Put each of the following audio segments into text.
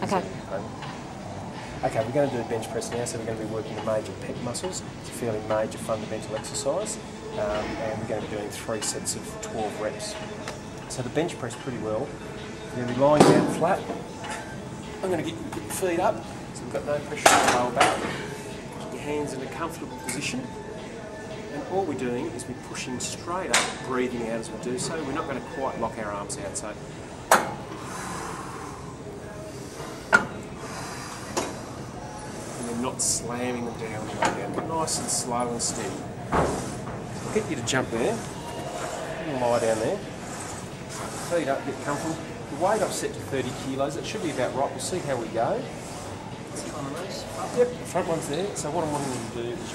Okay. Okay, we're going to do bench press now, so we're going to be working the major pec muscles. It's a fairly major fundamental exercise, and we're going to be doing 3 sets of 12 reps. So the bench press pretty well. You're going to be lying down flat. I'm going to get your feet up, so we've got no pressure on the lower back. Get your hands in a comfortable position. And all we're doing is we're pushing straight up, breathing out as we do so. We're not going to quite lock our arms out, so not slamming them down the way down, but nice and slow and steady. I'll get you to jump there, and lie down there, feet up, get comfortable. The weight I've set to 30 kilos, it should be about right, we'll see how we go. Yep, the front one's there, so what I'm wanting you to do is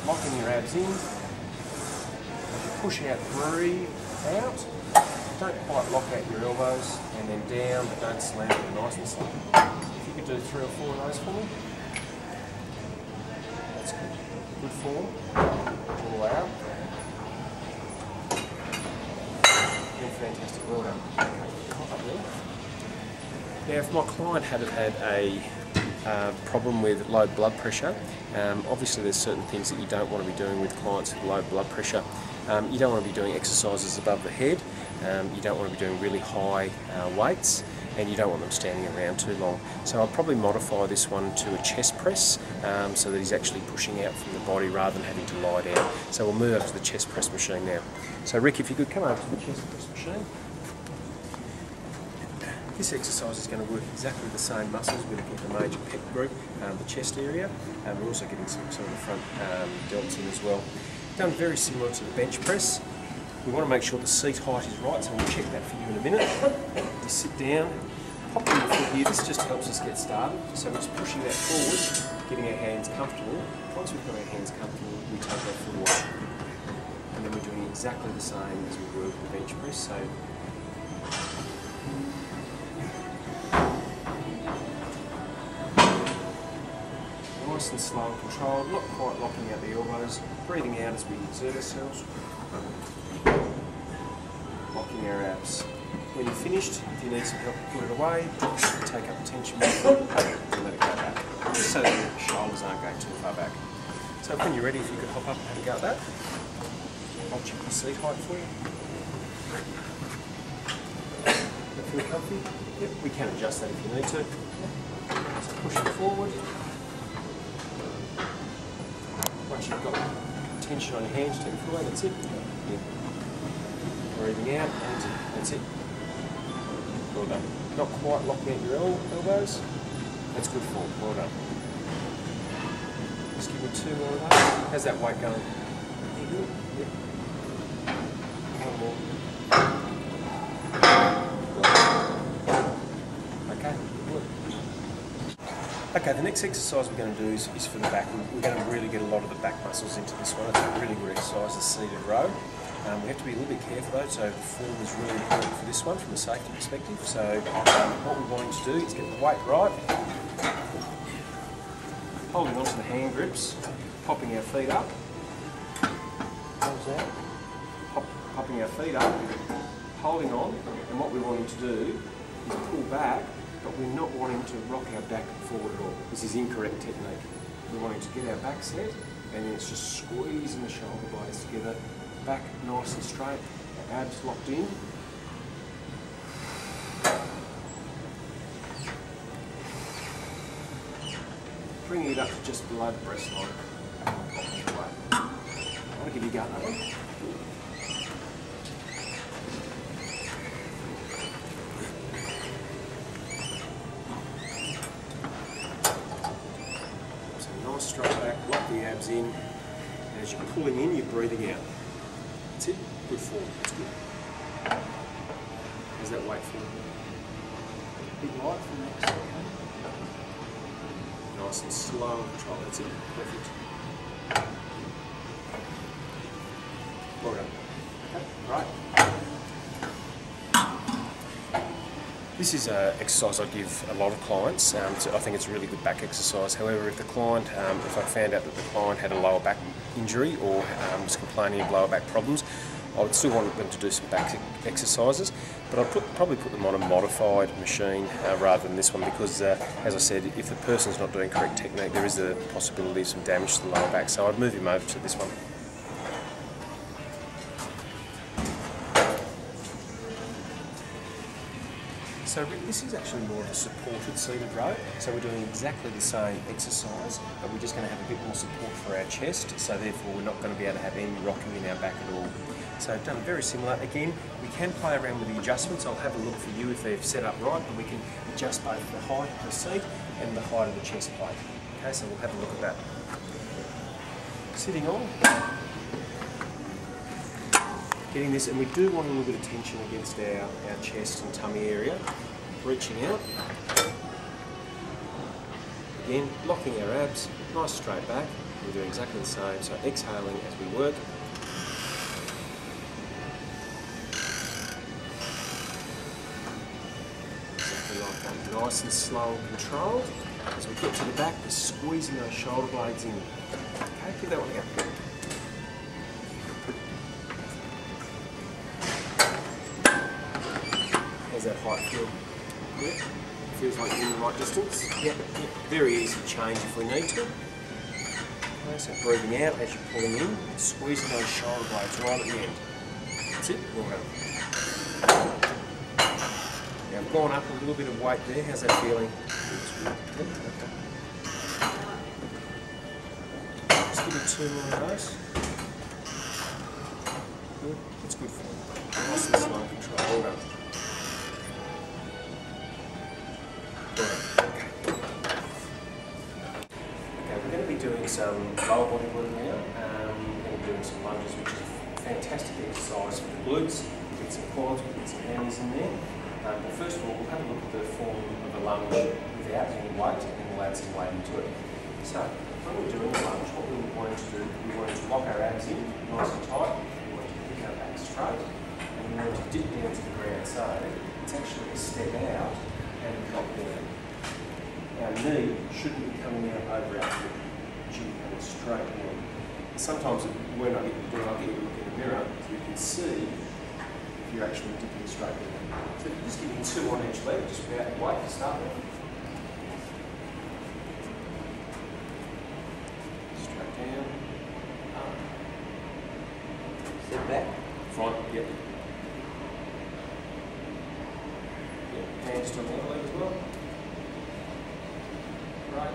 locking your abs in, as you push out, breathe out, don't quite lock out your elbows, and then down, but don't slam it, nice and slow. If you could do 3 or 4 of those for me. Good form, all out. You're fantastic, well done. Okay, now if my client had a problem with low blood pressure, obviously there's certain things that you don't want to be doing with clients with low blood pressure. You don't want to be doing exercises above the head, you don't want to be doing really high weights, and you don't want them standing around too long. So I'll probably modify this one to a chest press so that he's actually pushing out from the body rather than having to lie down. So we'll move up to the chest press machine now. So Rick, if you could come over to the chest press machine. This exercise is going to work exactly the same muscles. We're looking at the major pec group, the chest area, and we're also getting some of the front delts in as well. Done very similar to the bench press. We want to make sure the seat height is right, so we'll check that for you in a minute. Just sit down, pop your foot here, this just helps us get started. So we're just pushing that forward, getting our hands comfortable. Once we've got our hands comfortable, we take our foot away. And then we're doing exactly the same as we were with the bench press. So nice and slow and controlled, not quite locking out the elbows, breathing out as we exert ourselves. Locking our abs. When you're finished, if you need some help, put it away, take up the tension and let it go back. Just so that your shoulders aren't going too far back. So when you're ready, if you could hop up and have a go at that. I'll check the seat height for you. Feel comfy? Yep, we can adjust that if you need to. So push it forward. Once you've got tension on your hands, take it away, that's it. Yep. Breathing out, and that's it. Well done. Not quite locking out your elbows. That's good form, well done. Just give me 2 more of those. How's that weight going? Good? Yep. One more. Okay, good. Okay, the next exercise we're going to do is for the back. We're going to really get a lot of the back muscles into this one. It's a really good exercise, a seated row. We have to be a little bit careful though, so the form is really important for this one from a safety perspective. So what we're wanting to do is get the weight right, holding onto the hand grips, popping our feet up. How's that? Popping our feet up, holding on, and what we're wanting to do is pull back, but we're not wanting to rock our back forward at all. This is incorrect technique. We're wanting to get our back set, and then it's just squeezing the shoulder blades together. Back nice and straight, abs locked in. Bringing it up to just below the breast line. I'll give you a go at that one. So nice straight back, lock the abs in. And as you're pulling in, you're breathing out. That's it. Good form. That's good. How's that weight for you? Big light for the next one. Nice and slow and control. That's it. Perfect. Well done. Okay. Right. This is an exercise I give a lot of clients. So I think it's a really good back exercise. However, if the client, if I found out that the client had a lower back injury or was complaining of lower back problems, I would still want them to do some back exercises, but I'd probably put them on a modified machine rather than this one because, as I said, if the person's not doing correct technique, there is the possibility of some damage to the lower back, so I'd move him over to this one. So this is actually more of a supported seated row, so we're doing exactly the same exercise, but we're just going to have a bit more support for our chest, so therefore we're not going to be able to have any rocking in our back at all. So done very similar. Again, we can play around with the adjustments. I'll have a look for you if they're set up right, but we can adjust both the height of the seat and the height of the chest plate. Okay, so we'll have a look at that. Sitting on. Getting this, and we do want a little bit of tension against our chest and tummy area. Reaching out. Again, locking our abs, nice straight back. We're doing exactly the same, so exhaling as we work. Exactly like that, nice and slow and controlled. As we get to the back, we're squeezing those shoulder blades in. Okay, give that one a go. How's that height feel? Yeah. Feels like you're in the right distance? Yep. Very easy to change if we need to. Okay, so breathing out as you're pulling in, squeezing those shoulder blades right at the end. That's it, well done. Now I've gone up a little bit of weight there, how's that feeling? Just give it 2 more of those. Good, that's good for you. Nice and slow control, well done. Doing some lower body work now. We're going to be doing some lunges, which is a fantastic exercise for the glutes. We get some quads, we get some hammies in there. But first of all, we'll have a look at the form of a lunge without any weight, and then we'll add some weight into it. So, when we're doing a lunge, what we want to do, we want to lock our abs in, nice and tight. We want to pick our back straight, and we want to dip down to the ground. So, it's actually a step out and a drop down. Our knee shouldn't be coming out over our foot. Coming straight down. Sometimes when I get you to look in the mirror, so you can see if you're actually dipping straight down. So just give me 2 on each leg, just without weight to start with. Straight down, up. Step back. Front, yep. Yep, hands to the other leg as well. Right.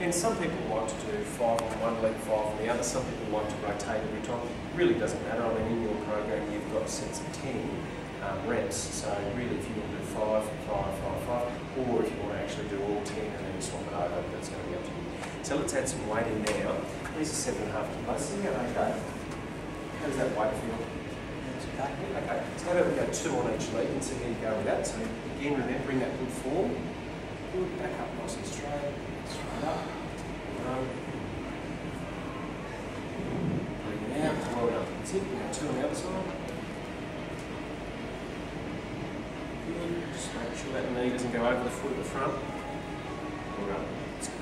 And some people like to do 5 on one leg, 5 on the other. Some people like to rotate every time. It really doesn't matter. I mean, in your program, you've got sets of 10 reps. So really, if you want to do 5, 5, 5, 5, or if you want to actually do all 10 and then swap it over, that's going to be up to you. So let's add some weight in now. These are 7.5 kilos. See how they go. How does that weight feel? Okay, so how about we go 2 on each leg and see how you go with that. So again, remembering that good form. Good, back up nice and straight. Straight up. Breathing out. Well done. That's it. Now 2 on the other side. Good. Just make sure that knee doesn't go over the foot at the front. Well done. That's good.